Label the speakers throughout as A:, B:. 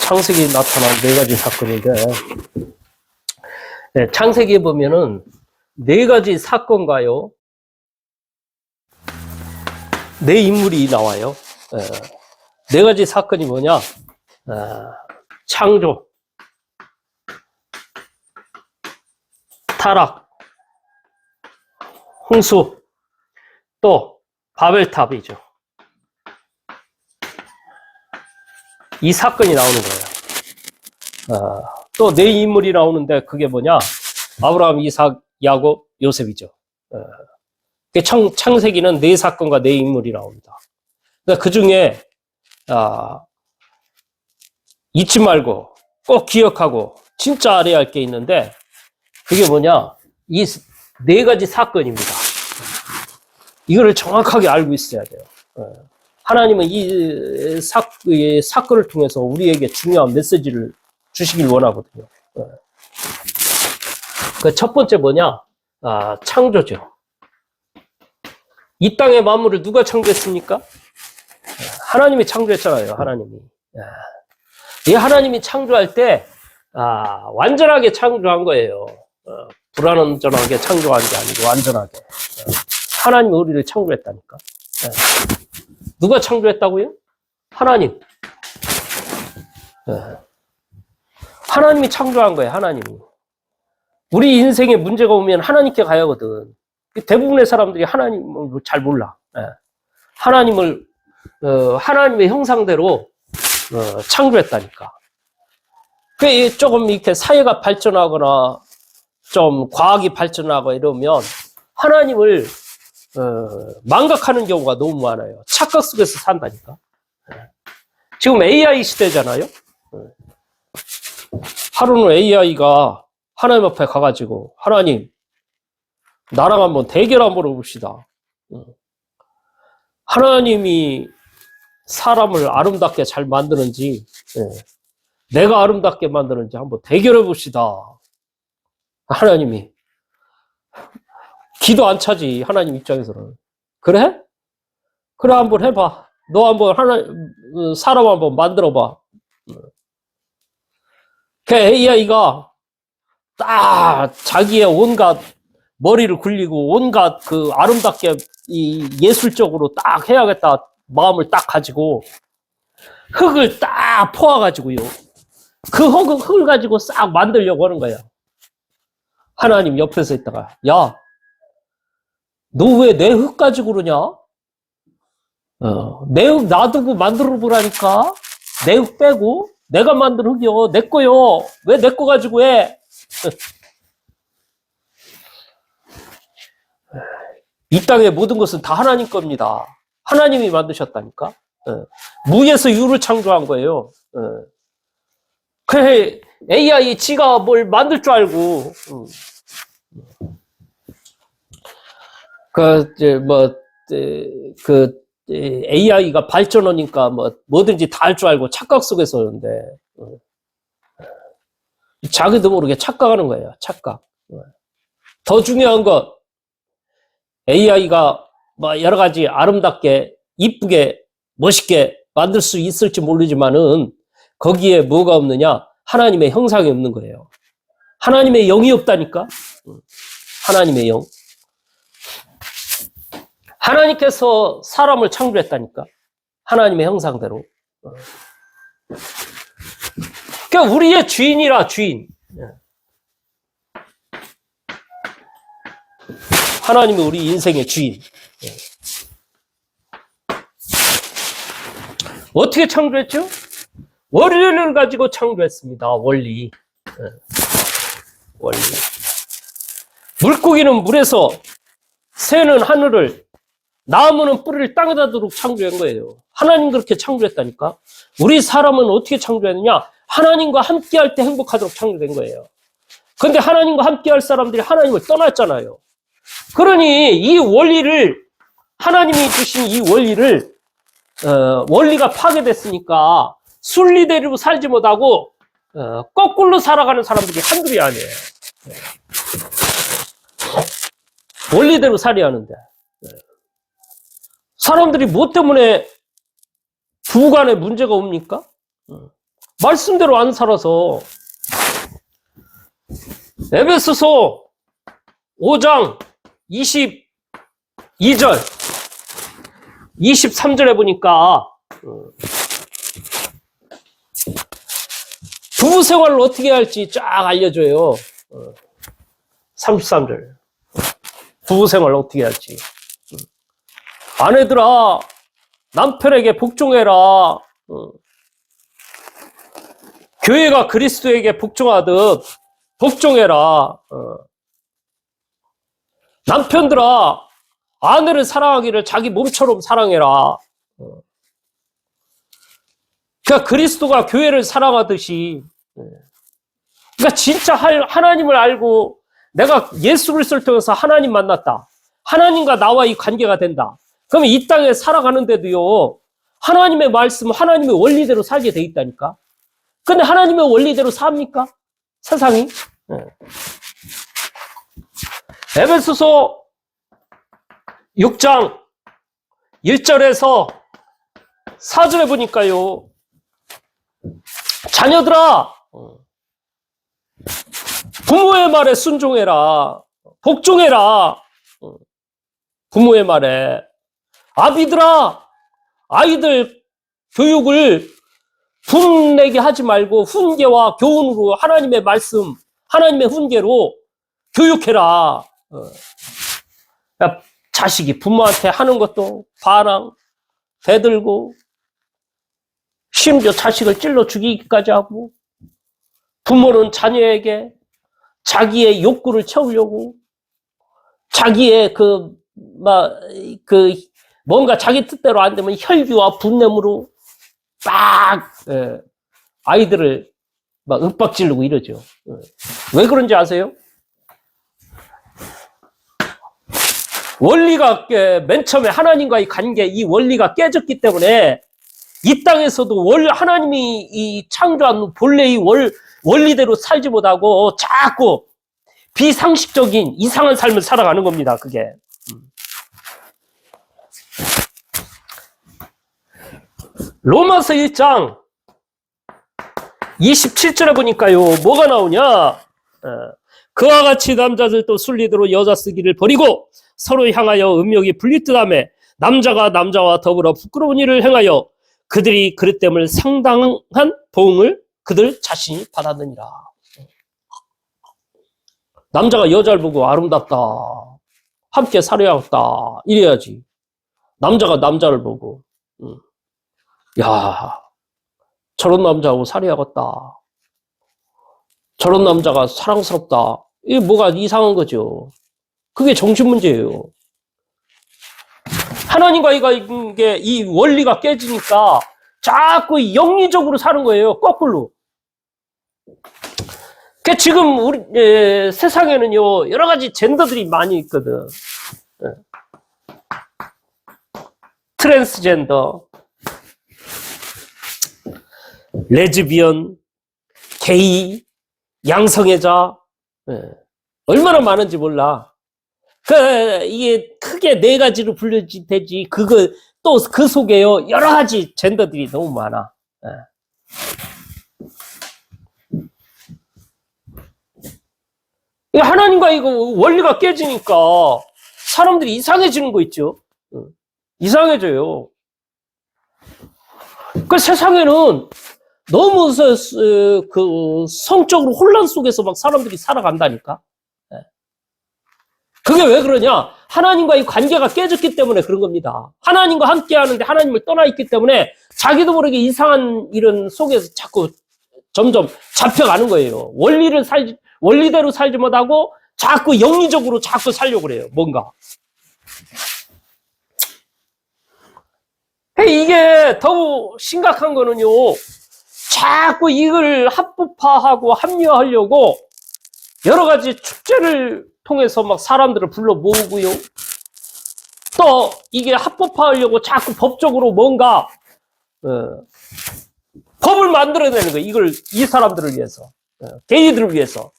A: 창세기에 나타난 네 가지 사건인데, 네, 창세기에 보면은 네 가지 사건과요, 네 인물이 나와요. 네 가지 사건이 뭐냐? 창조, 타락, 홍수, 또 바벨탑이죠. 이 사건이 나오는 거예요. 또 네 인물이 나오는데 그게 뭐냐? 아브라함, 이삭, 야곱, 요셉이죠. 창세기는 네 사건과 네 인물이 나옵니다. 그 중에 잊지 말고 꼭 기억하고 진짜 알아야 할 게 있는데, 그게 뭐냐? 이 네 가지 사건입니다. 이거를 정확하게 알고 있어야 돼요. 하나님은 이 사건을 통해서 우리에게 중요한 메시지를 주시길 원하거든요. 그 첫 번째 뭐냐? 창조죠. 이 땅의 만물을 누가 창조했습니까? 하나님이 창조했잖아요. 하나님이. 이 하나님이 창조할 때 완전하게 창조한 거예요. 불완전하게 창조한 게 아니고 완전하게. 하나님이 우리를 창조했다니까. 누가 창조했다고요? 하나님. 하나님이 창조한 거예요. 하나님이. 우리 인생에 문제가 오면 하나님께 가야 하거든. 대부분의 사람들이 하나님을 잘 몰라. 하나님을 하나님의 형상대로 창조했다니까. 조금 이렇게 사회가 발전하거나 좀 과학이 발전하고 이러면 하나님을 망각하는 경우가 너무 많아요. 착각 속에서 산다니까. 지금 AI 시대잖아요. 하루는 AI가 하나님 앞에 가가지고, 하나님, 나랑 한번 대결 한번 해봅시다. 하나님이 사람을 아름답게 잘 만드는지, 내가 아름답게 만드는지 한번 대결해 봅시다. 하나님이. 기도 안 차지, 하나님 입장에서는. 그래? 그래, 한번 해봐. 너 한번 사람 한번 만들어봐. 그 AI가 딱 자기의 온갖 머리를 굴리고 온갖 그 아름답게 이 예술적으로 딱 해야겠다 마음을 딱 가지고 흙을 딱 퍼와가지고요. 그 흙을 가지고 싹 만들려고 하는 거야. 하나님 옆에서 있다가, 야, 너 왜 내 흙 가지고 그러냐? 내 흙 놔두고 만들어 보라니까? 내 흙 빼고? 내가 만든 흙이요. 내 거요. 왜 내 거 가지고 해? 이 땅의 모든 것은 다 하나님 겁니다. 하나님이 만드셨다니까. 무에서 유를 창조한 거예요. 그래, AI 지가 뭘 만들 줄 알고. AI가 발전하니까 뭐든지 다 할 줄 알고 착각 속에서 오는데, 자기도 모르게 착각하는 거예요. 착각. 더 중요한 건 AI가 여러 가지 아름답게, 이쁘게, 멋있게 만들 수 있을지 모르지만은 거기에 뭐가 없느냐? 하나님의 형상이 없는 거예요. 하나님의 영이 없다니까? 하나님의 영. 하나님께서 사람을 창조했다니까? 하나님의 형상대로. 그러니까 우리의 주인이라, 주인. 하나님이 우리 인생의 주인. 어떻게 창조했죠? 원리를 가지고 창조했습니다. 원리. 원리. 물고기는 물에서, 새는 하늘을, 나무는 뿌리를 땅에다 두도록 창조한 거예요. 하나님 그렇게 창조했다니까? 우리 사람은 어떻게 창조했느냐? 하나님과 함께 할 때 행복하도록 창조된 거예요. 근데 하나님과 함께 할 사람들이 하나님을 떠났잖아요. 그러니 이 원리를, 하나님이 주신 이 원리를, 원리가 파괴됐으니까 순리대로 살지 못하고 거꾸로 살아가는 사람들이 한둘이 아니에요. 원리대로 살아야 하는데. 사람들이 뭐 때문에 부부간에 문제가 옵니까? 말씀대로 안 살아서. 에베소서 5장 22절 23절에 보니까 부부 생활을 어떻게 할지 쫙 알려줘요. 33절 부부 생활을 어떻게 할지. 아내들아 남편에게 복종해라. 교회가 그리스도에게 복종하듯 복종해라. 남편들아 아내를 사랑하기를 자기 몸처럼 사랑해라. 그러니까 그리스도가 교회를 사랑하듯이, 그러니까 진짜 하나님을 알고 내가 예수 그리스도를 통해서 하나님 만났다. 하나님과 나와 이 관계가 된다. 그러면 이 땅에 살아가는데도요, 하나님의 말씀, 하나님의 원리대로 살게 돼 있다니까. 근데 하나님의 원리대로 삽니까? 세상이? 에베소서 6장 1절에서 4절에 보니까요, 자녀들아 부모의 말에 순종해라. 복종해라. 부모의 말에. 아비들아 아이들 교육을 분내게 하지 말고 훈계와 교훈으로 하나님의 말씀, 하나님의 훈계로 교육해라. 자식이 부모한테 하는 것도 반항, 대들고, 심지어 자식을 찔러 죽이기까지 하고, 부모는 자녀에게 자기의 욕구를 채우려고, 자기의 뭔가 자기 뜻대로 안 되면 혈기와 분냄으로 막 아이들을 막 윽박지르고 이러죠. 왜 그런지 아세요? 원리가 맨 처음에 하나님과의 관계, 이 원리가 깨졌기 때문에 이 땅에서도 하나님이 이 창조한 본래의 원리대로 살지 못하고 자꾸 비상식적인 이상한 삶을 살아가는 겁니다. 그게. 로마서 1장 27절에 보니까요, 뭐가 나오냐? 그와 같이 남자들도 순리대로 여자 쓰기를 버리고 서로 향하여 음욕이 분리뜨하며 남자가 남자와 더불어 부끄러운 일을 행하여 그들이 그릇됨을 상당한 보응을 그들 자신이 받았느니라. 남자가 여자를 보고 아름답다, 함께 살아야겠다 이래야지. 남자가 남자를 보고 야, 저런 남자하고 살아야겠다, 저런 남자가 사랑스럽다, 이게 뭐가 이상한 거죠. 그게 정신문제예요. 하나님과 이 원리가 깨지니까 자꾸 영리적으로 사는 거예요. 거꾸로. 지금 우리 세상에는요, 여러 가지 젠더들이 많이 있거든. 트랜스젠더, 레즈비언, 게이, 양성애자, 얼마나 많은지 몰라. 이게 크게 네 가지로 분류되지, 또 그 속에요, 여러 가지 젠더들이 너무 많아. 하나님과 이거 원리가 깨지니까 사람들이 이상해지는 거 있죠. 이상해져요. 그 세상에는 너무 성적으로 혼란 속에서 막 사람들이 살아간다니까. 그게 왜 그러냐? 하나님과의 관계가 깨졌기 때문에 그런 겁니다. 하나님과 함께 하는데 하나님을 떠나 있기 때문에 자기도 모르게 이상한 이런 속에서 자꾸 점점 잡혀가는 거예요. 원리대로 살지 못하고 자꾸 영리적으로 자꾸 살려고 그래요. 뭔가. 이게 더 심각한 거는요, 자꾸 이걸 합법화하고 합리화하려고 여러 가지 축제를 통해서 막 사람들을 불러 모으고요. 또 이게 합법화하려고 자꾸 법적으로 뭔가 법을 만들어내는 거예요. 이 사람들을 위해서, 게이들을 위해서.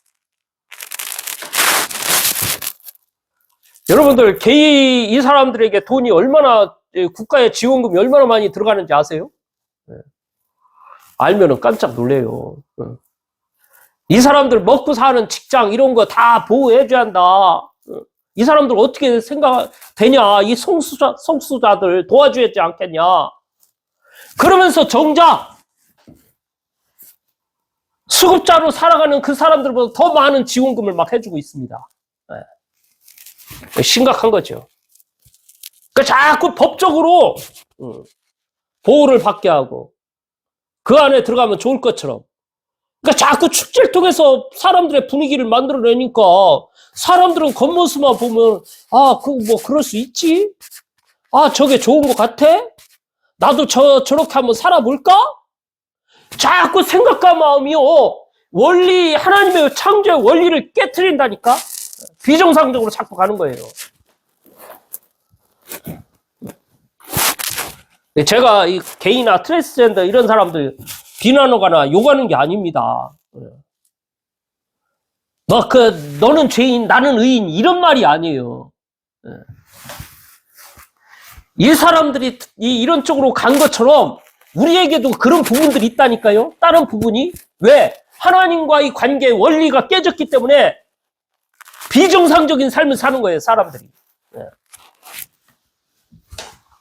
A: 여러분들, 이 사람들에게 돈이 얼마나, 국가의 지원금이 얼마나 많이 들어가는지 아세요? 알면은 깜짝 놀래요. 이 사람들 먹고 사는 직장 이런 거 다 보호해줘야 한다. 이 사람들 어떻게 생각되냐? 이 성수자들 도와줘야 하지 않겠냐? 그러면서 정작 수급자로 살아가는 그 사람들보다 더 많은 지원금을 막 해주고 있습니다. 네. 심각한 거죠. 그러니까 자꾸 법적으로 보호를 받게 하고 그 안에 들어가면 좋을 것처럼, 그러니까 자꾸 축제를 통해서 사람들의 분위기를 만들어내니까 사람들은 겉모습만 보면 그럴 수 있지? 저게 좋은 것 같아? 나도 저렇게 한번 살아볼까? 자꾸 생각과 마음이요, 원리, 하나님의 창조의 원리를 깨트린다니까? 비정상적으로 자꾸 가는 거예요. 제가 이 게이나 트랜스젠더 이런 사람들 비난하거나 욕하는 게 아닙니다. 너는 죄인, 나는 의인, 이런 말이 아니에요. 이 사람들이 이런 쪽으로 간 것처럼 우리에게도 그런 부분들이 있다니까요. 다른 부분이. 왜? 하나님과의 관계의 원리가 깨졌기 때문에 비정상적인 삶을 사는 거예요, 사람들이.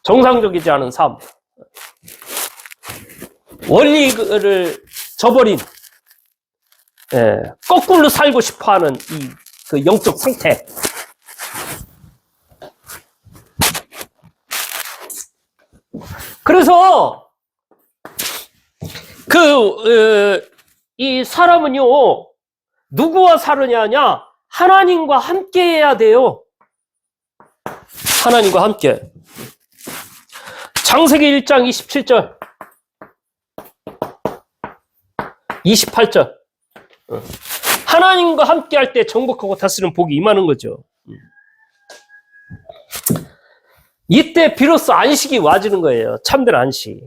A: 정상적이지 않은 삶. 원리를 저버린, 거꾸로 살고 싶어 하는 그 영적 상태. 그래서, 이 사람은요, 누구와 살으냐냐? 하나님과 함께 해야 돼요. 하나님과 함께. 창세기 1장 27절. 28절. 하나님과 함께 할 때 정복하고 다스리는 복이 임하는 거죠. 이때 비로소 안식이 와지는 거예요. 참된 안식.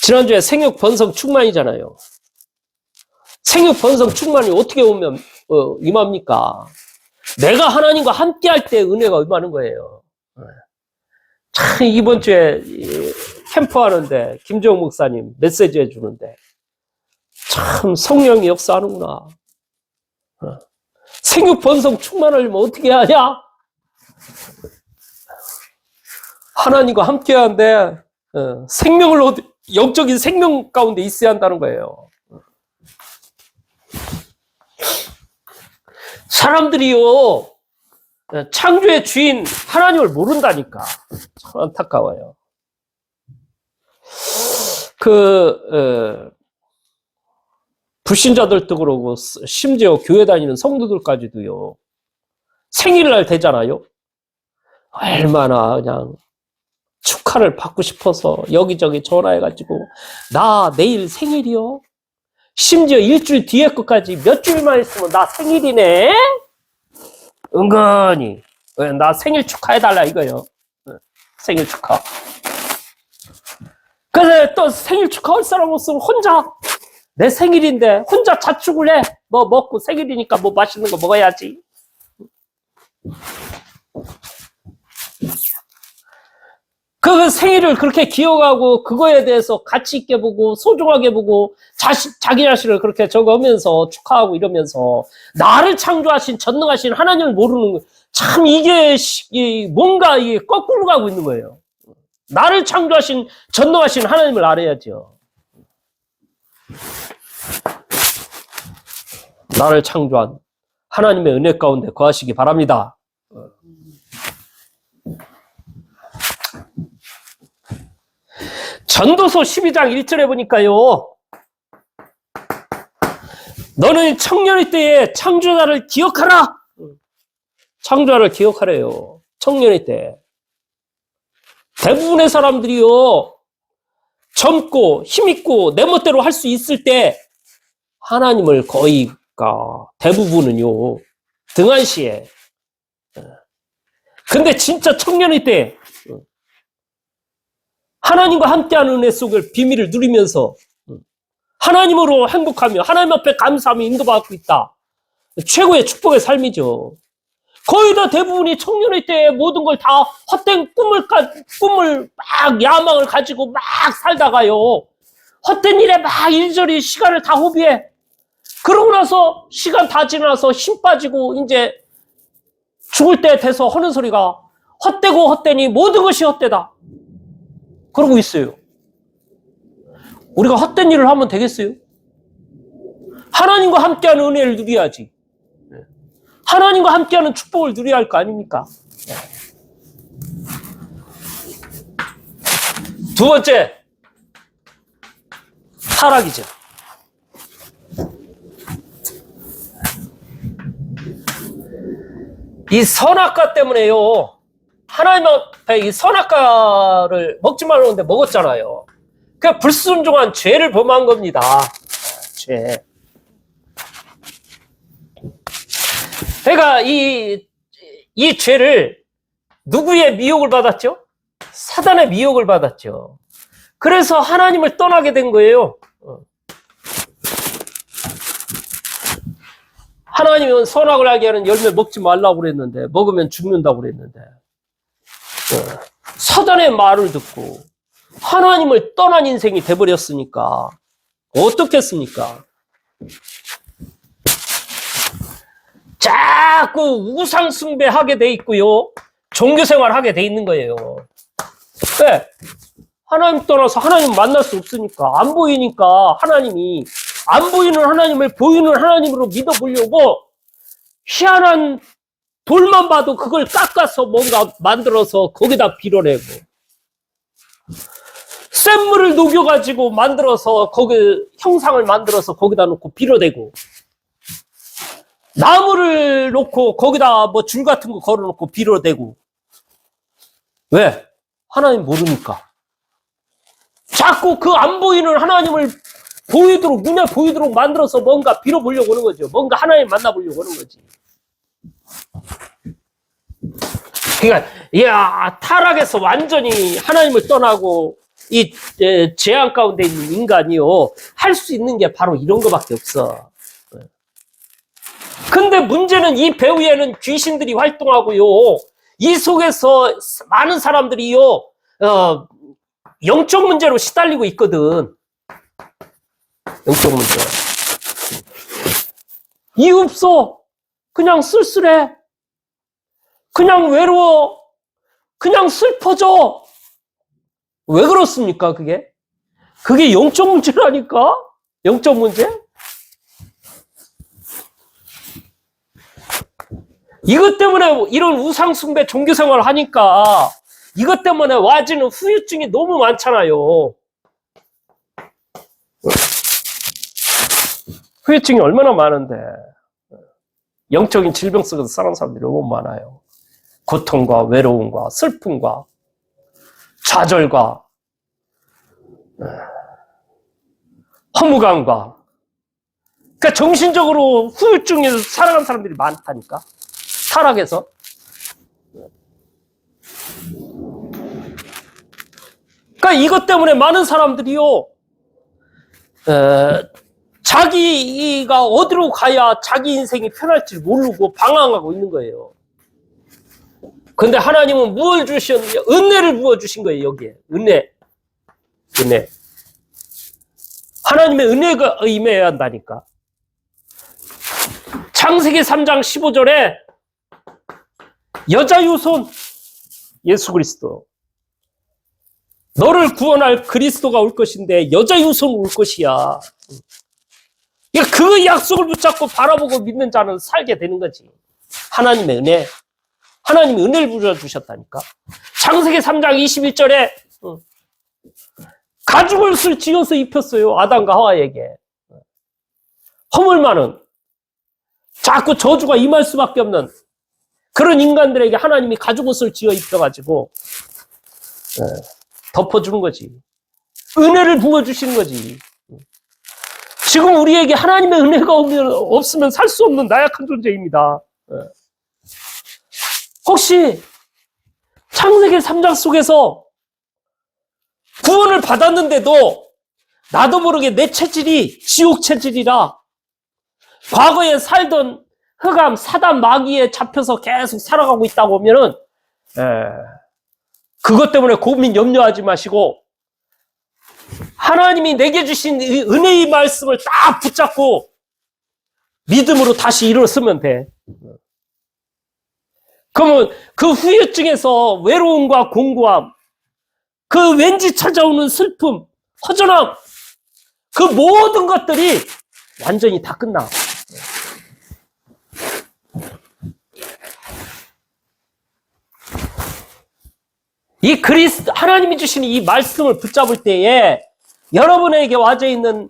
A: 지난주에 생육 번성 충만이잖아요. 생육 번성 충만이 어떻게 오면 임합니까? 내가 하나님과 함께 할 때 은혜가 임하는 거예요. 참 이번 주에 캠프 하는데 김정욱 목사님 메시지 해주는데 참 성령이 역사하는구나. 생육 번성 충만하려면 어떻게 하냐? 하나님과 함께 하는데 생명을 영적인 생명 가운데 있어야 한다는 거예요. 사람들이요, 창조의 주인 하나님을 모른다니까. 참 안타까워요. 불신자들도 그러고 심지어 교회 다니는 성도들까지도요, 생일날 되잖아요. 얼마나 그냥 축하를 받고 싶어서 여기저기 전화해가지고 나 내일 생일이요. 심지어 일주일 뒤에 것까지 몇 주일만 있으면 나 생일이네. 은근히 나 생일 축하해달라 이거요. 생일 축하. 그래서 또 생일 축하할 사람 없으면 혼자 내 생일인데 혼자 자축을 해. 뭐 먹고 생일이니까 뭐 맛있는 거 먹어야지. 그 생일을 그렇게 기억하고 그거에 대해서 가치 있게 보고 소중하게 보고 자기 자신을 그렇게 적으면서 축하하고 이러면서 나를 창조하신 전능하신 하나님을 모르는 거, 참 이게 뭔가 이게 거꾸로 가고 있는 거예요. 나를 창조하신 전능하신 하나님을 알아야죠. 나를 창조한 하나님의 은혜 가운데 거하시기 바랍니다. 전도서 12장 1절에 보니까요, 너는 청년의 때에 창조자를 기억하라. 창조자를 기억하래요. 청년의 때. 대부분의 사람들이요, 젊고 힘있고 내 멋대로 할 수 있을 때 하나님을 거의 대부분은요 등한시해. 근데 진짜 청년의 때 하나님과 함께하는 은혜 속을 비밀을 누리면서 하나님으로 행복하며 하나님 앞에 감사하며 인도받고 있다. 최고의 축복의 삶이죠. 거의 다 대부분이 청년의 때에 모든 걸 다 헛된 꿈을 막 야망을 가지고 막 살다가요. 헛된 일에 막 이리저리 시간을 다 허비해. 그러고 나서 시간 다 지나서 힘 빠지고 이제 죽을 때 돼서 하는 소리가 헛되고 헛되니 모든 것이 헛되다. 그러고 있어요. 우리가 헛된 일을 하면 되겠어요? 하나님과 함께하는 은혜를 누려야지. 하나님과 함께하는 축복을 누려야 할 거 아닙니까? 두 번째, 타락이죠. 이 선악과 때문에요. 하나님 앞에 이 선악과를 먹지 말라고 했는데 먹었잖아요. 그 불순종한 죄를 범한 겁니다. 죄. 그러니까 이 죄를 누구의 미혹을 받았죠? 사단의 미혹을 받았죠. 그래서 하나님을 떠나게 된 거예요. 하나님은 선악을 알게 하는 열매 먹지 말라고 그랬는데 먹으면 죽는다고 그랬는데 사단의 말을 듣고 하나님을 떠난 인생이 돼버렸으니까 어떻겠습니까? 자꾸 우상 숭배하게 돼 있고요. 종교생활 하게 돼 있는 거예요. 왜? 하나님 떠나서 하나님 만날 수 없으니까 안 보이니까 하나님이 안 보이는 하나님을 보이는 하나님으로 믿어보려고 희한한 돌만 봐도 그걸 깎아서 뭔가 만들어서 거기다 빌어내고 센 물을 녹여가지고 만들어서 거기 형상을 만들어서 거기다 놓고 빌어대고 나무를 놓고 거기다 뭐 줄 같은 거 걸어놓고 빌어대고 왜? 하나님 모르니까 자꾸 그 안 보이는 하나님을 보이도록 눈에 보이도록 만들어서 뭔가 빌어보려고 하는 거죠. 뭔가 하나님 만나보려고 하는 거지. 그러니까 야 타락해서 완전히 하나님을 떠나고 이 재앙 가운데 있는 인간이요 할 수 있는 게 바로 이런 거밖에 없어. 근데 문제는 이 배후에는 귀신들이 활동하고요. 이 속에서 많은 사람들이요 영적 문제로 시달리고 있거든. 영적 문제. 이유 없어. 그냥 쓸쓸해. 그냥 외로워. 그냥 슬퍼져. 왜 그렇습니까, 그게? 그게 영적 문제라니까? 영적 문제? 이것 때문에 이런 우상숭배 종교생활을 하니까 이것 때문에 와지는 후유증이 너무 많잖아요. 후유증이 얼마나 많은데 영적인 질병 속에서 사는 사람들이 너무 많아요. 고통과 외로움과 슬픔과 좌절과 허무감과 그러니까 정신적으로 후유증에서 살아가는 사람들이 많다니까. 타락해서. 그러니까 이것 때문에 많은 사람들이요 자기가 어디로 가야 자기 인생이 편할지 모르고 방황하고 있는 거예요. 근데 하나님은 무엇을 주셨느냐? 은혜를 부어주신 거예요, 여기에. 은혜. 하나님의 은혜가 임해야 한다니까. 창세기 3장 15절에 여자 유손 예수 그리스도 너를 구원할 그리스도가 올 것인데 여자 유손 올 것이야. 그 약속을 붙잡고 바라보고 믿는 자는 살게 되는 거지. 하나님의 은혜. 하나님이 은혜를 부어주셨다니까. 창세기 3장 21절에 가죽옷을 지어서 입혔어요. 아담과 하와에게. 허물 많은 자꾸 저주가 임할 수밖에 없는 그런 인간들에게 하나님이 가죽옷을 지어 입혀가지고 덮어주는 거지. 은혜를 부어주시는 거지. 지금 우리에게 하나님의 은혜가 없으면 살 수 없는 나약한 존재입니다. 혹시 창세기 3장 속에서 구원을 받았는데도 나도 모르게 내 체질이 지옥 체질이라 과거에 살던 흑암, 사단 마귀에 잡혀서 계속 살아가고 있다고 하면은, 그것 때문에 고민 염려하지 마시고, 하나님이 내게 주신 은혜의 말씀을 딱 붙잡고, 믿음으로 다시 일어서면 돼. 그러면 그 후유증에서 외로움과 공고함, 그 왠지 찾아오는 슬픔, 허전함, 그 모든 것들이 완전히 다 끝나. 이 하나님이 주신 이 말씀을 붙잡을 때에 여러분에게 와져 있는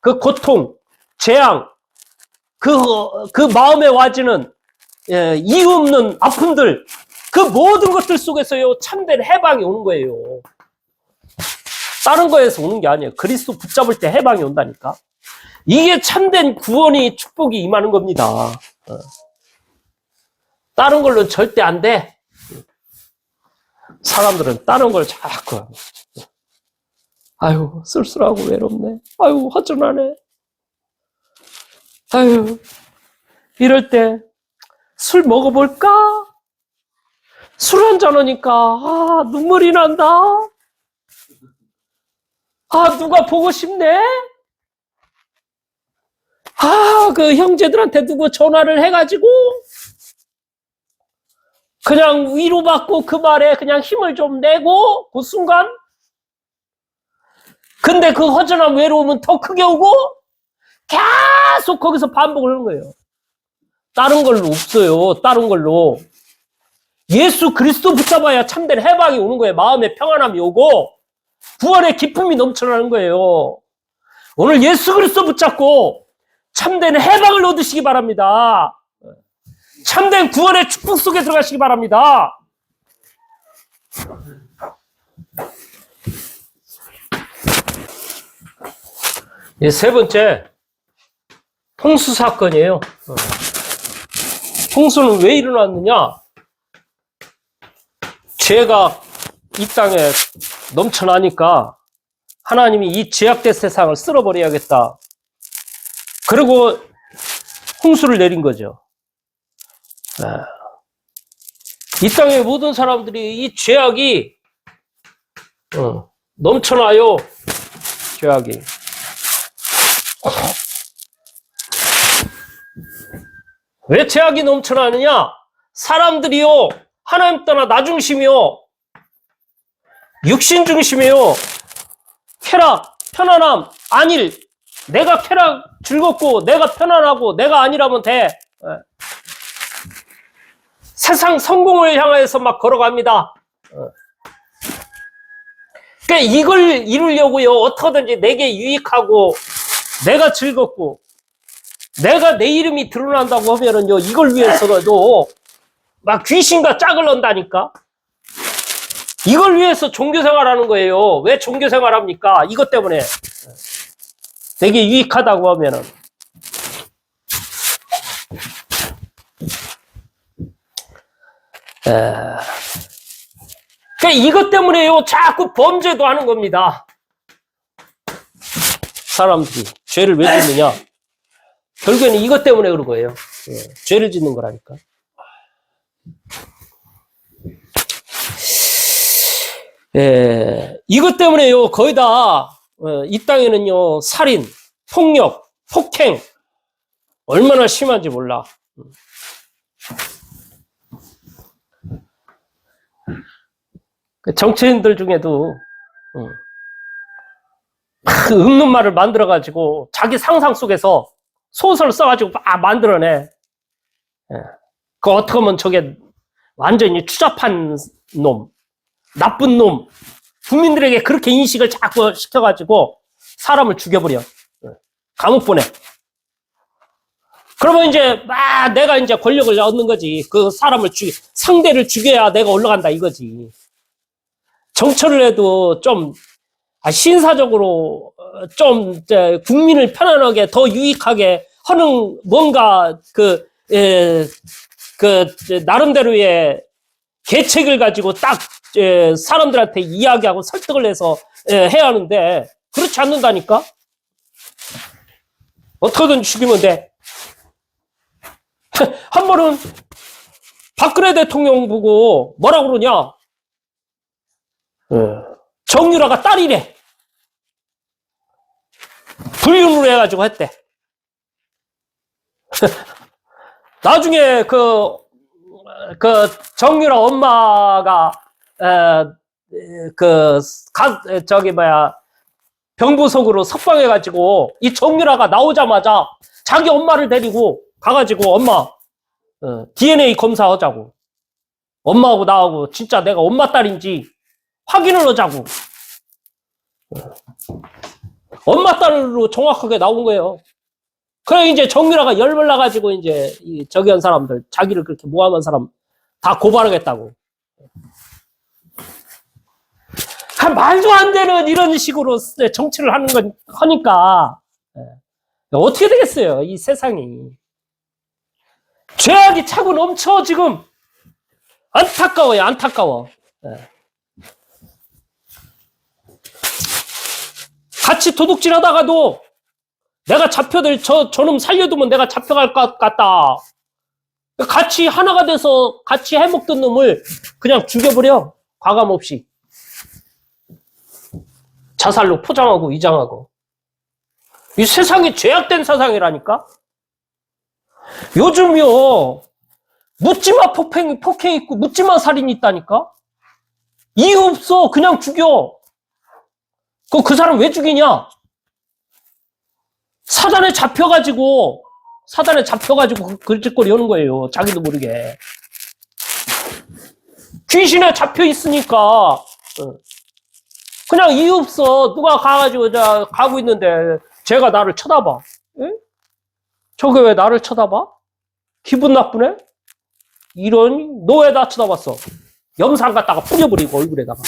A: 그 고통, 재앙, 그 마음에 와지는 이유 없는 아픔들, 그 모든 것들 속에서요, 참된 해방이 오는 거예요. 다른 거에서 오는 게 아니에요. 그리스도 붙잡을 때 해방이 온다니까. 이게 참된 구원이 축복이 임하는 겁니다. 다른 걸로 절대 안 돼. 사람들은 다른 걸 자꾸, 아유, 쓸쓸하고 외롭네. 아유, 허전하네. 아유, 이럴 때 술 먹어볼까? 술 한잔 하니까, 눈물이 난다. 누가 보고 싶네? 그 형제들한테 누구 전화를 해가지고, 그냥 위로받고 그 말에 그냥 힘을 좀 내고, 그 순간. 근데 그 허전한 외로움은 더 크게 오고, 계속 거기서 반복을 하는 거예요. 다른 걸로 없어요. 다른 걸로. 예수 그리스도 붙잡아야 참된 해방이 오는 거예요. 마음의 평안함이 오고, 구원의 기쁨이 넘쳐나는 거예요. 오늘 예수 그리스도 붙잡고, 참된 해방을 얻으시기 바랍니다. 참된 구원의 축복 속에 들어가시기 바랍니다. 세 번째, 홍수 사건이에요. 홍수는 왜 일어났느냐? 죄가 이 땅에 넘쳐나니까 하나님이 이 죄악된 세상을 쓸어버려야겠다. 그리고 홍수를 내린 거죠. 이 땅의 모든 사람들이 이 죄악이 넘쳐나요. 죄악이. 왜 죄악이 넘쳐나느냐? 사람들이요, 하나님 떠나 나 중심이요, 육신 중심이요, 쾌락, 편안함, 안일, 내가 쾌락, 즐겁고, 내가 편안하고, 내가 안일하면 돼. 세상 성공을 향해서 막 걸어갑니다. 그러니까 이걸 이루려고요, 어떻게든지 내게 유익하고, 내가 즐겁고, 내가 내 이름이 드러난다고 하면은요, 이걸 위해서도 막 귀신과 짝을 넣는다니까? 이걸 위해서 종교생활 하는 거예요. 왜 종교생활 합니까? 이것 때문에. 되게 유익하다고 하면은. 그러니까 이것 때문에요, 자꾸 범죄도 하는 겁니다. 사람들이 죄를 왜 짓느냐? 결국에는 이것 때문에 그런 거예요. 죄를 짓는 거라니까. 이것 때문에요, 거의 다, 이 땅에는요, 살인, 폭력, 폭행, 얼마나 심한지 몰라. 정치인들 중에도, 없는 말을 만들어가지고, 자기 상상 속에서 소설을 써가지고 막 만들어내. 그 어떻게 보면 저게 완전히 추잡한 놈, 나쁜 놈, 국민들에게 그렇게 인식을 자꾸 시켜가지고 사람을 죽여버려. 감옥 보내. 그러면 이제 막 내가 이제 권력을 얻는 거지. 그 사람을 상대를 죽여야 내가 올라간다 이거지. 정치를 해도 좀 신사적으로 좀 국민을 편안하게 더 유익하게 하는 뭔가 나름대로의 계책을 가지고 딱 사람들한테 이야기하고 설득을 해서 해야 하는데 그렇지 않는다니까? 어떻게든 죽이면 돼. 한 번은 박근혜 대통령 보고 뭐라 그러냐? 정유라가 딸이래. 불륜으로 해가지고 했대. 나중에 정유라 엄마가 병부석으로 석방해가지고 이 정유라가 나오자마자 자기 엄마를 데리고 가가지고 엄마 DNA 검사하자고. 엄마하고 나하고 진짜 내가 엄마 딸인지 확인을 하자고. 엄마 딸로 정확하게 나온 거예요. 그래 이제 정유라가 열불 나가지고 이제 저기 한 사람들 자기를 그렇게 모함한 사람 다 고발하겠다고. 말도 안 되는 이런 식으로 정치를 하니까 어떻게 되겠어요 이 세상이. 죄악이 차고 넘쳐 지금. 안타까워요 안타까워. 같이 도둑질 하다가도 내가 저놈 살려두면 내가 잡혀갈 것 같다. 같이 하나가 돼서 같이 해먹던 놈을 그냥 죽여버려. 과감 없이. 자살로 포장하고 위장하고. 이 세상이 죄악된 세상이라니까. 요즘요 묻지마 폭행 있고 묻지마 살인이 있다니까. 이유 없어 그냥 죽여. 그 사람 왜 죽이냐? 사단에 잡혀가지고 그 짓거리 하는 거예요. 자기도 모르게. 귀신에 잡혀 있으니까 그냥 이유 없어. 누가 가가지고 가고 있는데 쟤가 나를 쳐다봐. 에? 저게 왜 나를 쳐다봐? 기분 나쁘네? 이런 너 왜 나 쳐다봤어? 염산 갖다가 뿌려버리고 얼굴에다가.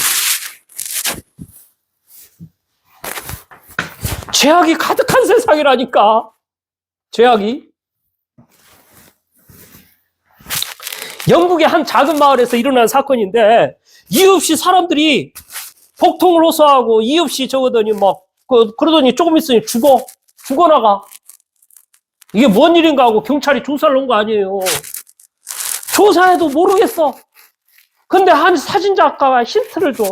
A: 죄악이 가득한 세상이라니까. 죄악이. 영국의 한 작은 마을에서 일어난 사건인데 이유 없이 사람들이 복통을 호소하고 이유 없이 저거더니 그러더니 조금 있으니 죽어나가. 이게 뭔 일인가 하고 경찰이 조사를 한 거 아니에요. 조사해도 모르겠어. 근데 한 사진작가가 힌트를 줘.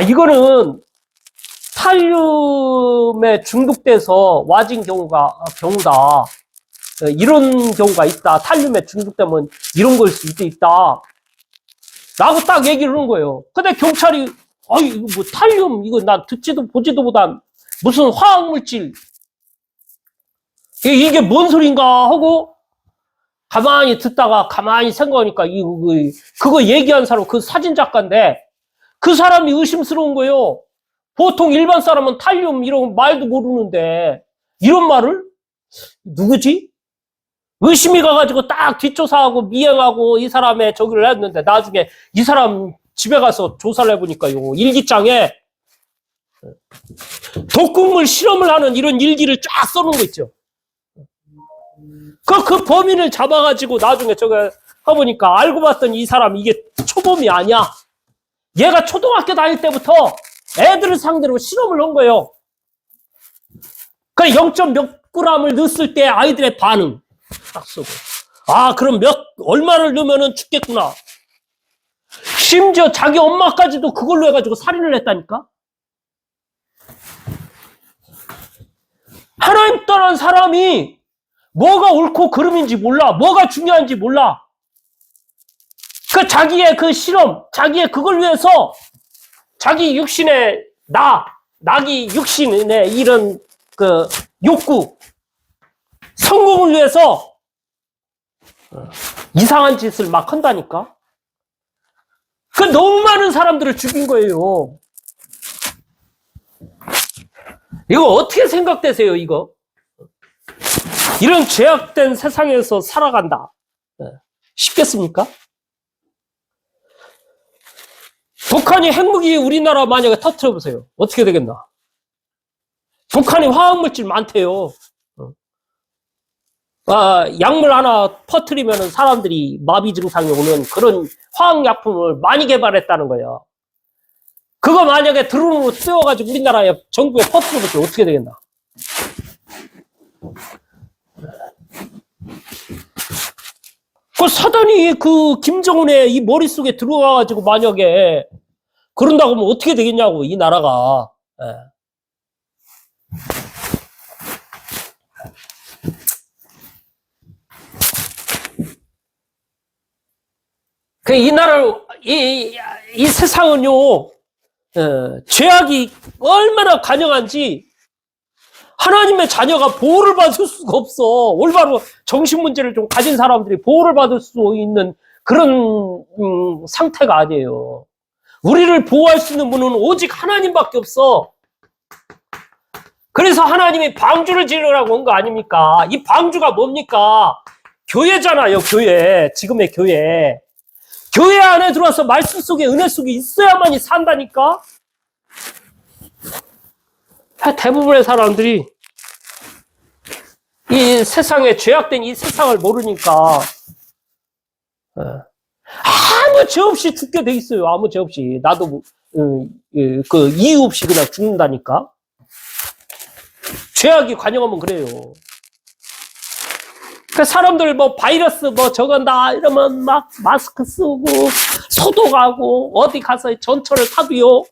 A: 이거는 탈륨에 중독돼서 와진 경우다. 이런 경우가 있다. 탈륨에 중독되면 이런 걸 수도 있다. 라고 딱 얘기를 하는 거예요. 근데 경찰이, 이거 뭐 탈륨, 이거 난 듣지도 보지도 못한 무슨 화학물질. 이게 뭔 소린가 하고 가만히 듣다가 가만히 생각하니까 그거 얘기한 사람, 그 사진작가인데 그 사람이 의심스러운 거예요. 보통 일반 사람은 탈륨 이런 말도 모르는데 이런 말을 누구지? 의심이 가가지고 딱 뒷조사하고 미행하고 이 사람의 저기를 했는데 나중에 이 사람 집에 가서 조사를 해보니까요. 일기장에 독극물 실험을 하는 이런 일기를 쫙 써놓은 거 있죠. 그 범인을 잡아가지고 나중에 저거 해보니까 알고 봤더니 이 사람 이게 초범이 아니야. 얘가 초등학교 다닐 때부터 애들을 상대로 실험을 한 거예요. 그 0. 몇 g을 넣었을 때 아이들의 반응 딱 쓰고. 그럼 얼마를 넣으면 죽겠구나. 심지어 자기 엄마까지도 그걸로 해가지고 살인을 했다니까. 하나님 떠난 사람이 뭐가 옳고 그름인지 몰라. 뭐가 중요한지 몰라. 자기의 그 실험, 자기의 그걸 위해서 자기 육신의 낙이 육신의 이런 그 욕구, 성공을 위해서 이상한 짓을 막 한다니까? 너무 많은 사람들을 죽인 거예요. 이거 어떻게 생각되세요, 이거? 이런 죄악된 세상에서 살아간다. 쉽겠습니까? 북한이 핵무기 우리나라 만약에 터뜨려보세요. 어떻게 되겠나? 북한이 화학물질 많대요. 약물 하나 퍼뜨리면 사람들이 마비 증상이 오는 그런 화학약품을 많이 개발했다는 거예요. 그거 만약에 드론으로 띄워가지고 우리나라에 전국에 퍼뜨려보세요. 어떻게 되겠나? 그 사단이 그 김정은의 이 머릿속에 들어와가지고 만약에 그런다고 하면 어떻게 되겠냐고, 이 나라가. 예. 이 나라, 이 세상은요, 죄악이 얼마나 관영한지 하나님의 자녀가 보호를 받을 수가 없어. 올바로 정신문제를 좀 가진 사람들이 보호를 받을 수 있는 그런 상태가 아니에요. 우리를 보호할 수 있는 분은 오직 하나님밖에 없어. 그래서 하나님이 방주를 지으라고 한 거 아닙니까? 이 방주가 뭡니까? 교회잖아요, 교회. 지금의 교회. 교회 안에 들어와서 말씀 속에, 은혜 속에 있어야만이 산다니까? 대부분의 사람들이 이 세상에 죄악된 이 세상을 모르니까 아무 죄 없이 죽게 돼 있어요. 아무 죄 없이. 나도 그 이유 없이 그냥 죽는다니까. 죄악이 관영하면 그래요. 그 사람들 뭐 바이러스 뭐 저건다 이러면 막 마스크 쓰고 소독하고 어디 가서 전철을 타도요.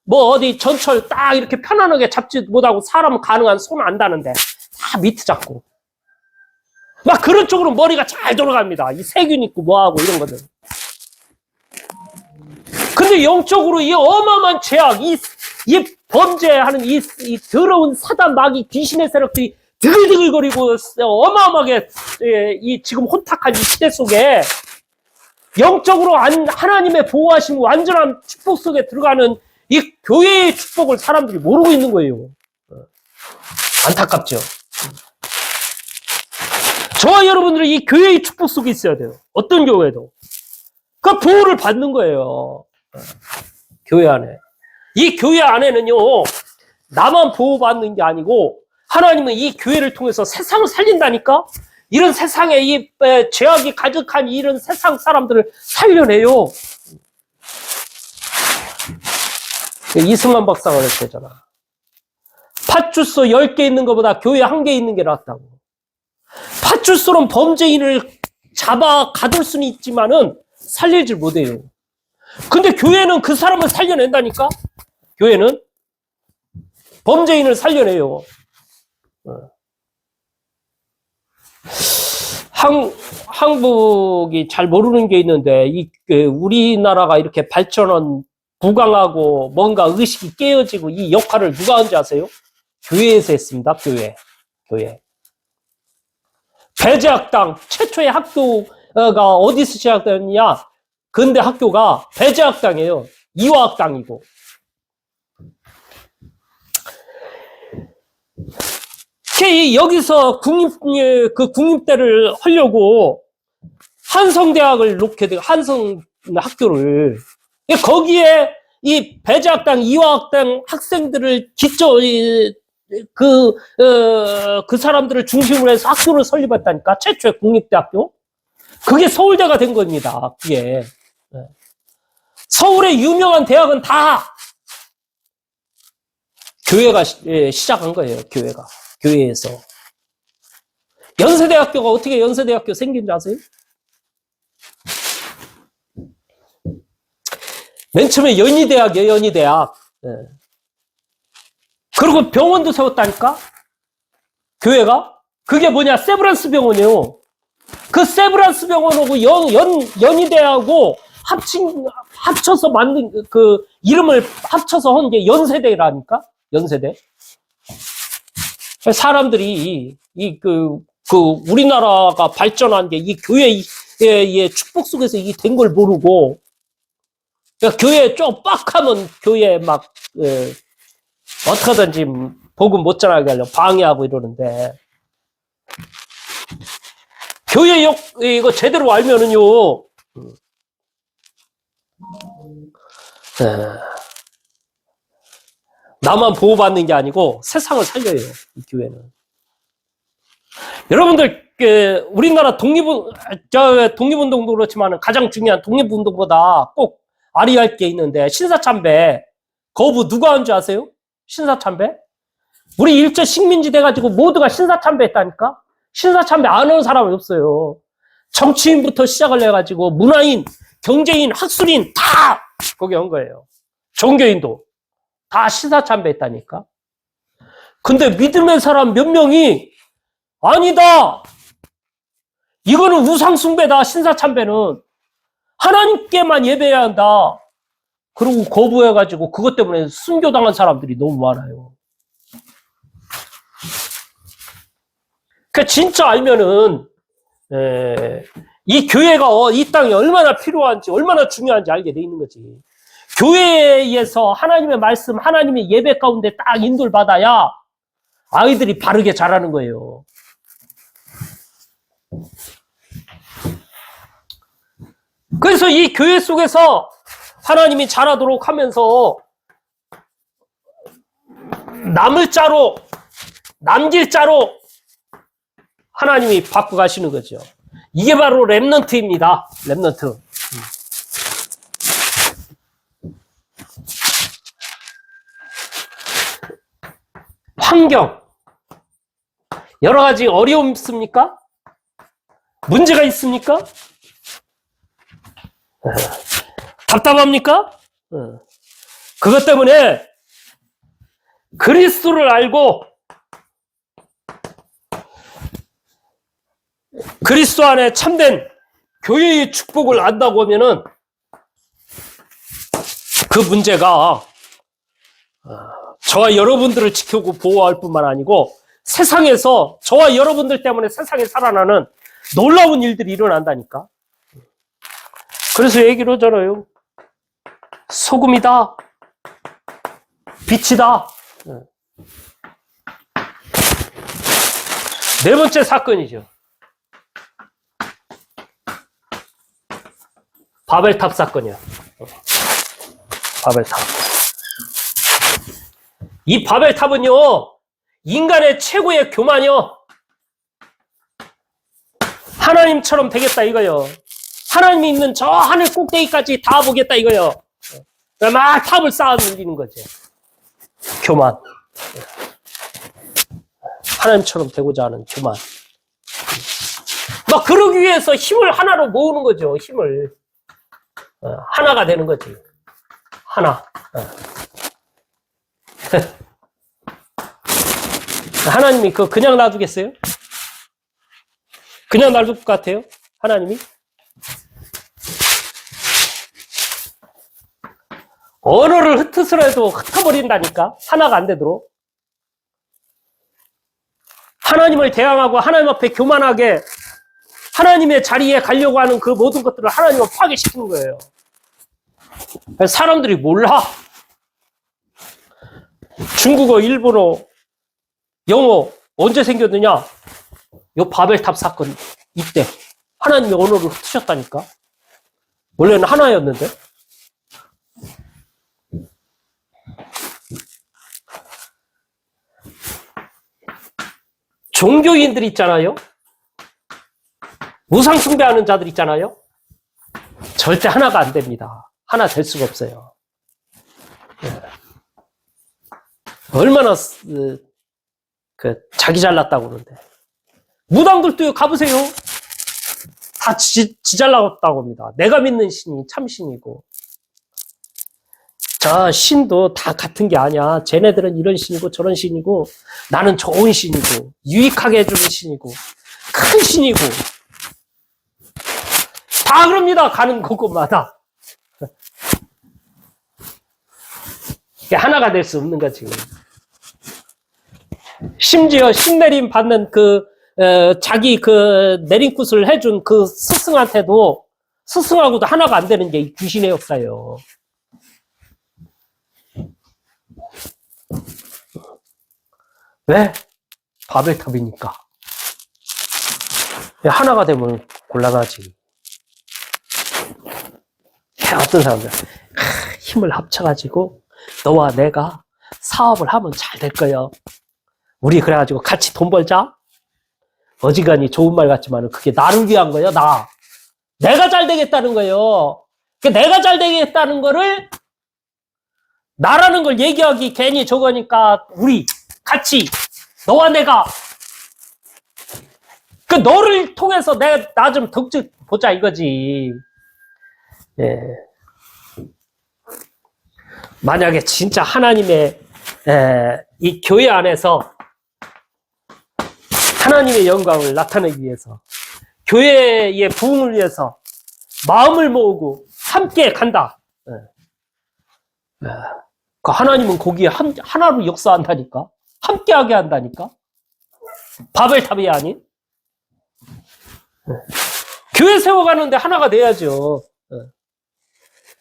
A: 뭐 어디 전철 딱 이렇게 편안하게 잡지 못하고 사람은 가능한 손 안다는데 다 미트 잡고 막 그런 쪽으로 머리가 잘 돌아갑니다. 이 세균 있고 뭐하고 이런 거들. 근데 영적으로 이 어마어마한 죄악, 이 범죄하는 이 더러운 사단 마귀 귀신의 세력들이 드글드글거리고 어마어마하게 이 지금 혼탁한 이 시대 속에 영적으로 하나님의 보호하시고 완전한 축복 속에 들어가는 이 교회의 축복을 사람들이 모르고 있는 거예요. 안타깝죠. 저와 여러분들은 이 교회의 축복 속에 있어야 돼요. 어떤 교회도. 그 보호를 받는 거예요. 교회 안에. 이 교회 안에는요, 나만 보호받는 게 아니고 하나님은 이 교회를 통해서 세상을 살린다니까? 이런 세상에 이 죄악이 가득한 이런 세상 사람들을 살려내요. 이승만 박사가 그랬잖아. 팥주소 10개 있는 것보다 교회 1개 있는 게 낫다고. 팥주소는 범죄인을 잡아 가둘 수는 있지만은 살리질 못해요. 근데 교회는 그 사람을 살려낸다니까? 교회는 범죄인을 살려내요. 한국이 잘 모르는 게 있는데, 우리나라가 이렇게 발전한 부강하고 뭔가 의식이 깨어지고 이 역할을 누가 한지 아세요? 교회에서 했습니다. 교회. 배제학당 최초의 학교가 어디서 시작됐냐? 근대 학교가 배제학당이에요. 이화학당이고. 여기서 국립대를 하려고 한성대학을 놓게 돼요. 한성학교를. 거기에 이 배제학당, 이화학당 학생들을 그 사람들을 중심으로 해서 학교를 설립했다니까. 최초의 국립대학교. 그게 서울대가 된 겁니다. 그게. 서울의 유명한 대학은 다 교회가 시작한 거예요. 교회에서. 연세대학교가 어떻게 연세대학교 생긴지 아세요? 맨 처음에 연희대학이에요. 연희대학. 그리고 병원도 세웠다니까? 교회가? 그게 뭐냐? 세브란스 병원이에요. 그 세브란스 병원하고 연희대하고 합쳐서 만든 그 이름을 합쳐서 한 게 연세대라니까? 연세대. 사람들이 우리나라가 발전한 게 이 교회의 축복 속에서 이 된 걸 모르고, 그러니까 교회 좀 빡하면 교회 막 어떻게든지 복음 못 전하게 하려고 방해하고 이러는데, 교회 이거 제대로 알면은요, 나만 보호받는 게 아니고 세상을 살려요. 이 교회는. 여러분들 우리나라 독립운동도 그렇지만 가장 중요한 독립운동보다 꼭 알아야 할 게 있는데, 신사참배 거부 누가 한 줄 아세요? 신사참배? 우리 일제 식민지 돼가지고 모두가 신사참배 했다니까? 신사참배 안 하는 사람은 없어요. 정치인부터 시작을 해가지고 문화인, 경제인, 학술인 다 거기 온 거예요. 종교인도 다 신사참배했다니까. 근데 믿음의 사람 몇 명이 아니다. 이거는 우상숭배다. 신사참배는 하나님께만 예배해야 한다. 그리고 거부해가지고 그것 때문에 순교당한 사람들이 너무 많아요. 그 진짜 알면은 이 교회가 이 땅에 얼마나 필요한지 얼마나 중요한지 알게 돼 있는 거지. 교회에 의해서 하나님의 말씀, 하나님의 예배 가운데 딱 인도를 받아야 아이들이 바르게 자라는 거예요. 그래서 이 교회 속에서 하나님이 자라도록 하면서 남을 자로, 남길 자로 하나님이 바꿔가시는 거죠. 이게 바로 렘넌트입니다. 렘넌트. 환경. 여러 가지 어려움 있습니까? 문제가 있습니까? 답답합니까? 그것 때문에 그리스도를 알고 그리스도 안에 참된 교회의 축복을 안다고 하면은 그 문제가 저와 여러분들을 지키고 보호할 뿐만 아니고 세상에서 저와 여러분들 때문에 세상에 살아나는 놀라운 일들이 일어난다니까. 그래서 얘기를 하잖아요. 소금이다. 빛이다. 네 번째 사건이죠. 바벨탑 사건이야. 바벨탑. 이 바벨탑은요, 인간의 최고의 교만이요. 하나님처럼 되겠다 이거요. 하나님이 있는 저 하늘 꼭대기까지 다 보겠다 이거요. 막 탑을 쌓아 올리는 거죠. 교만. 하나님처럼 되고자 하는 교만. 막 그러기 위해서 힘을 하나로 모으는 거죠. 힘을. 하나가 되는 거지. 하나. 하나님이 그냥 놔두겠어요? 그냥 놔둘 것 같아요? 하나님이? 언어를 흩으서라도 흩어버린다니까? 하나가 안 되도록. 하나님을 대항하고 하나님 앞에 교만하게 하나님의 자리에 가려고 하는 그 모든 것들을 하나님은 파괴시키는 거예요. 사람들이 몰라. 중국어, 일본어, 영어 언제 생겼느냐? 요 바벨탑 사건 이때 하나님의 언어를 흩으셨다니까. 원래는 하나였는데. 종교인들 있잖아요. 우상 숭배하는 자들 있잖아요. 절대 하나가 안 됩니다. 하나 될 수가 없어요. 얼마나 자기 잘났다고 그러는데. 무당들도 가보세요. 다 지 잘났다고 합니다. 내가 믿는 신이 참신이고. 자, 신도 다 같은 게 아니야. 쟤네들은 이런 신이고 저런 신이고 나는 좋은 신이고 유익하게 해주는 신이고 큰 신이고 다 그럽니다. 가는 곳곳마다. 이게 하나가 될 수 없는 거지. 심지어 신내림 받는 자기 내림굿을 해준 그 스승한테도 스승하고도 하나가 안 되는 게 이 귀신의 역사예요. 왜? 바벨탑이니까. 하나가 되면 곤란하지. 어떤 사람들 힘을 합쳐가지고 너와 내가 사업을 하면 잘 될 거야. 우리 그래가지고 같이 돈 벌자. 어지간히 좋은 말 같지만 그게 나를 위한 거야. 내가 잘 되겠다는 거예요. 내가 잘 되겠다는 거를 나라는 걸 얘기하기 괜히 저거니까 우리 같이 너와 내가 그 너를 통해서 내가 나 좀 덕지 보자 이거지. 예. 만약에 진짜 하나님의 이 교회 안에서 하나님의 영광을 나타내기 위해서 교회의 부흥을 위해서 마음을 모으고 함께 간다. 그 하나님은 거기에 하나로 역사한다니까. 함께하게 한다니까. 바벨탑이 아닌. 교회 세워가는데 하나가 돼야죠.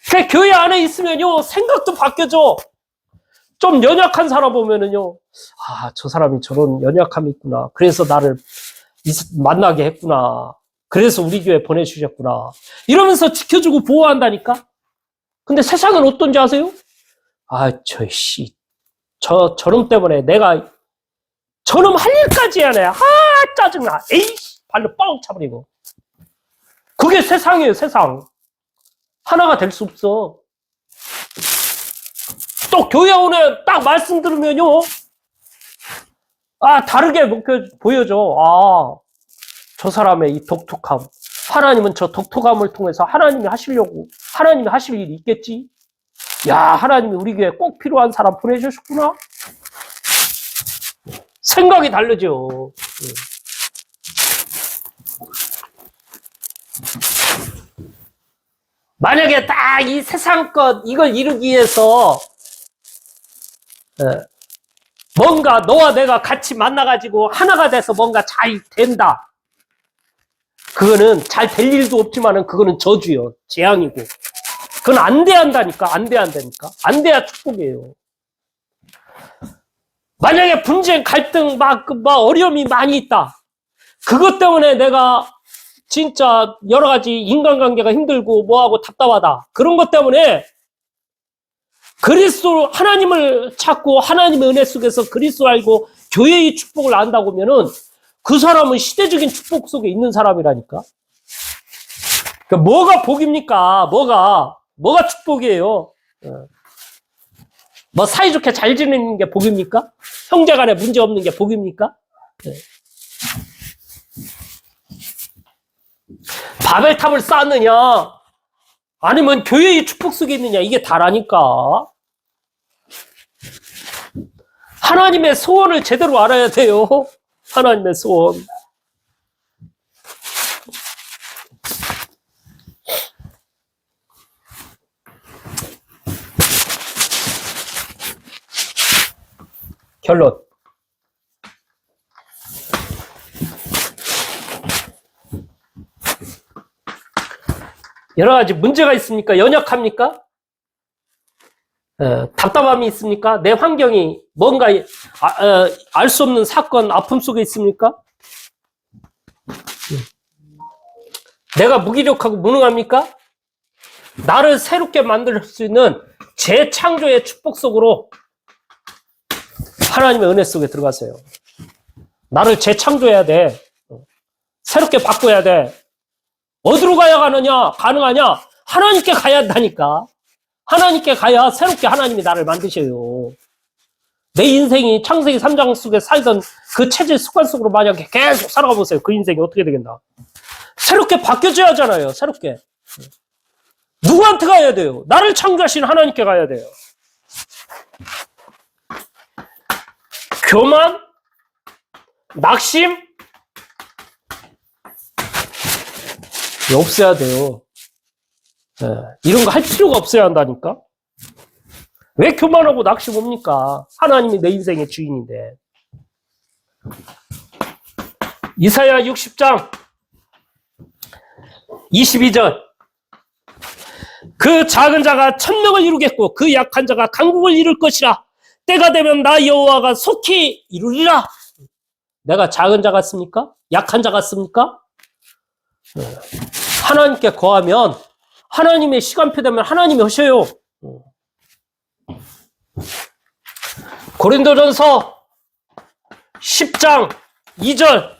A: 그 교회 안에 있으면요 생각도 바뀌어져. 좀 연약한 사람 보면은요, 아, 저 사람이 저런 연약함이 있구나. 그래서 나를 만나게 했구나. 그래서 우리 교회 보내주셨구나. 이러면서 지켜주고 보호한다니까? 근데 세상은 어떤지 아세요? 아, 저놈 때문에 내가 저놈 할 일까지 하네. 아, 짜증나. 에이, 발로 뻥 차버리고. 그게 세상이에요, 세상. 하나가 될 수 없어. 또 교회 오늘 딱 말씀 들으면요. 아, 다르게 보여져. 아, 저 사람의 이 독특함. 하나님은 저 독특함을 통해서 하나님이 하시려고, 하나님이 하실 일이 있겠지? 야, 하나님이 우리 교회에 꼭 필요한 사람 보내주셨구나? 생각이 다르죠. 만약에 딱 이 세상 것, 이걸 이루기 위해서, 뭔가 너와 내가 같이 만나가지고 하나가 돼서 뭔가 잘 된다. 그거는 잘 될 일도 없지만은 그거는 저주요. 재앙이고. 그건 안 돼야 한다니까. 안 돼야 한다니까. 안 돼야 축복이에요. 만약에 분쟁, 갈등, 막 어려움이 많이 있다. 그것 때문에 내가 진짜 여러 가지 인간관계가 힘들고 뭐하고 답답하다. 그런 것 때문에 그리스도 하나님을 찾고 하나님의 은혜 속에서 그리스도 알고 교회의 축복을 안다고 하면은 그 사람은 시대적인 축복 속에 있는 사람이라니까. 그러니까 뭐가 복입니까? 뭐가 축복이에요? 뭐 사이좋게 잘 지내는 게 복입니까? 형제간에 문제 없는 게 복입니까? 바벨탑을 쌓느냐 아니면 교회의 축복 속에 있느냐 이게 다라니까. 하나님의 소원을 제대로 알아야 돼요. 하나님의 소원. 결론. 여러 가지 문제가 있습니까? 연약합니까? 답답함이 있습니까? 내 환경이 뭔가 알 수 없는 사건, 아픔 속에 있습니까? 내가 무기력하고 무능합니까? 나를 새롭게 만들 수 있는 재창조의 축복 속으로 하나님의 은혜 속에 들어가세요. 나를 재창조해야 돼. 새롭게 바꿔야 돼. 어디로 가야 가능하냐? 하나님께 가야 한다니까. 하나님께 가야 새롭게 하나님이 나를 만드셔요. 내 인생이 창세기 3장 속에 살던 그 체질 습관 속으로 만약에 계속 살아가 보세요. 그 인생이 어떻게 되겠나. 새롭게 바뀌어져야 하잖아요. 새롭게. 누구한테 가야 돼요? 나를 창조하신 하나님께 가야 돼요. 교만, 낙심, 없어야 돼요. 이런 거 할 필요가 없어야 한다니까. 왜 교만하고 낙심 옵니까? 하나님이 내 인생의 주인인데. 이사야 60장 22절. 그 작은 자가 천명을 이루겠고 그 약한 자가 강국을 이룰 것이라. 때가 되면 나 여호와가 속히 이루리라. 내가 작은 자 같습니까? 약한 자 같습니까? 하나님께 거하면 하나님의 시간표 되면 하나님이 하셔요. 고린도전서 10장 2절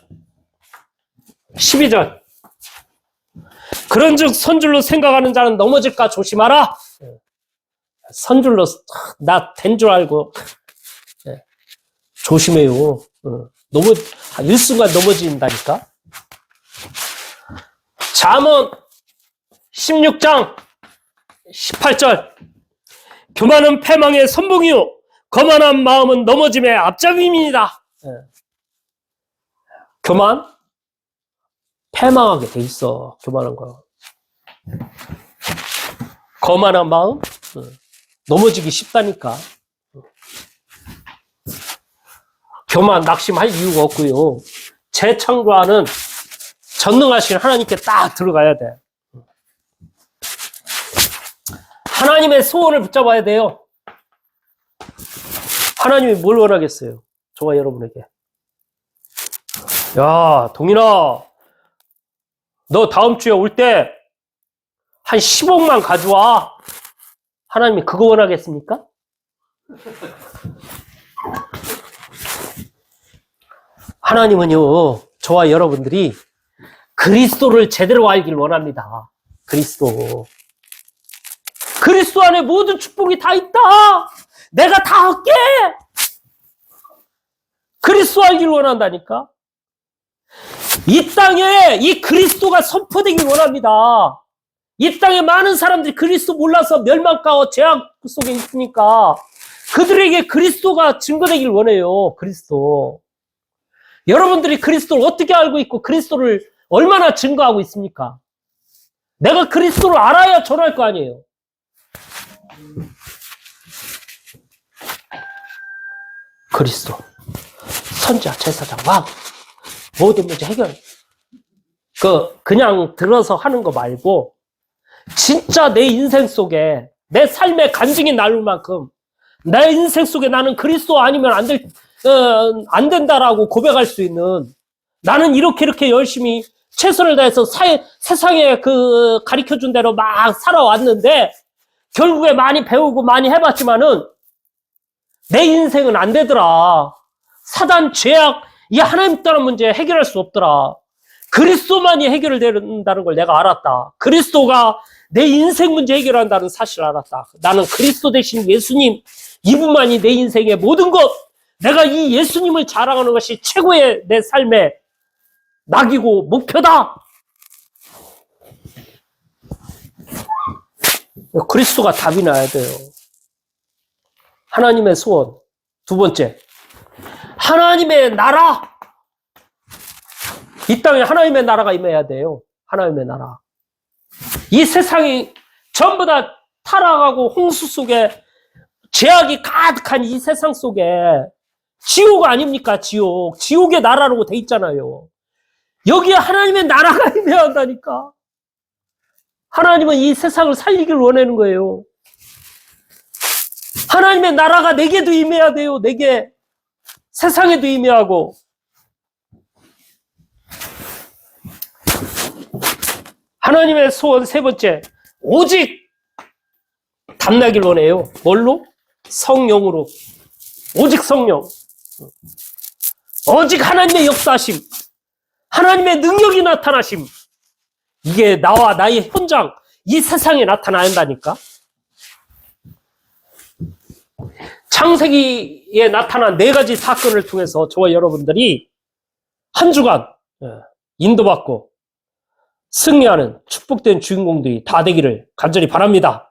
A: 12절. 그런즉 선줄로 생각하는 자는 넘어질까 조심하라. 선줄로 나 된 줄 알고 조심해요. 일순간 넘어진다니까. 잠언 16장 18절. 교만은 패망의 선봉이요 거만한 마음은 넘어짐의 앞잡임이니라. 교만 패망하게 돼 있어. 교만한 거. 거만한 마음 넘어지기 쉽다니까. 교만 낙심할 이유가 없고요. 재창조하는 전능하신 하나님께 딱 들어가야 돼. 하나님의 소원을 붙잡아야 돼요. 하나님이 뭘 원하겠어요? 저와 여러분에게. 야, 동인아, 너 다음 주에 올 때 한 10억만 가져와. 하나님이 그거 원하겠습니까? 하나님은요, 저와 여러분들이 그리스도를 제대로 알길 원합니다. 그리스도 안에 모든 축복이 다 있다. 내가 다 할게. 그리스도 알길 원한다니까. 이 땅에 이 그리스도가 선포되길 원합니다. 이 땅에 많은 사람들이 그리스도 몰라서 멸망가와 죄악 속에 있으니까 그들에게 그리스도가 증거되길 원해요. 그리스도. 여러분들이 그리스도를 어떻게 알고 있고 그리스도를 얼마나 증거하고 있습니까? 내가 그리스도를 알아야 전할 거 아니에요. 그리스도, 선지자, 제사장, 왕, 모든 문제 해결. 그냥 들어서 하는 거 말고 진짜 내 인생 속에 내 삶의 간증이 나올 만큼 내 인생 속에 나는 그리스도 아니면 안 된다라고 고백할 수 있는, 나는 이렇게 열심히 최선을 다해서 세상에 가르쳐준 대로 막 살아왔는데 결국에 많이 배우고 많이 해봤지만은 내 인생은 안 되더라. 사단, 죄악, 이 하나님 따른 문제 해결할 수 없더라. 그리스도만이 해결된다는 걸 내가 알았다. 그리스도가 내 인생 문제 해결한다는 사실을 알았다. 나는 그리스도 대신 예수님, 이분만이 내 인생의 모든 것, 내가 이 예수님을 자랑하는 것이 최고의 내 삶의 낙이고 목표다. 그리스도가 답이 나야 돼요. 하나님의 소원. 두 번째, 하나님의 나라. 이 땅에 하나님의 나라가 임해야 돼요. 하나님의 나라. 이 세상이 전부 다 타락하고 홍수 속에 죄악이 가득한 이 세상 속에 지옥 아닙니까? 지옥. 지옥의 나라라고 돼 있잖아요. 여기에 하나님의 나라가 임해야 한다니까. 하나님은 이 세상을 살리길 원하는 거예요. 하나님의 나라가 내게도 임해야 돼요. 내게. 세상에도 임해하고. 하나님의 소원 세 번째, 오직 담나길 원해요. 뭘로? 성령으로. 오직 성령. 오직 하나님의 역사하심, 하나님의 능력이 나타나심. 이게 나와 나의 현장, 이 세상에 나타나야 한다니까. 창세기에 나타난 4가지 사건을 통해서 저와 여러분들이 한 주간 인도받고 승리하는 축복된 주인공들이 다 되기를 간절히 바랍니다.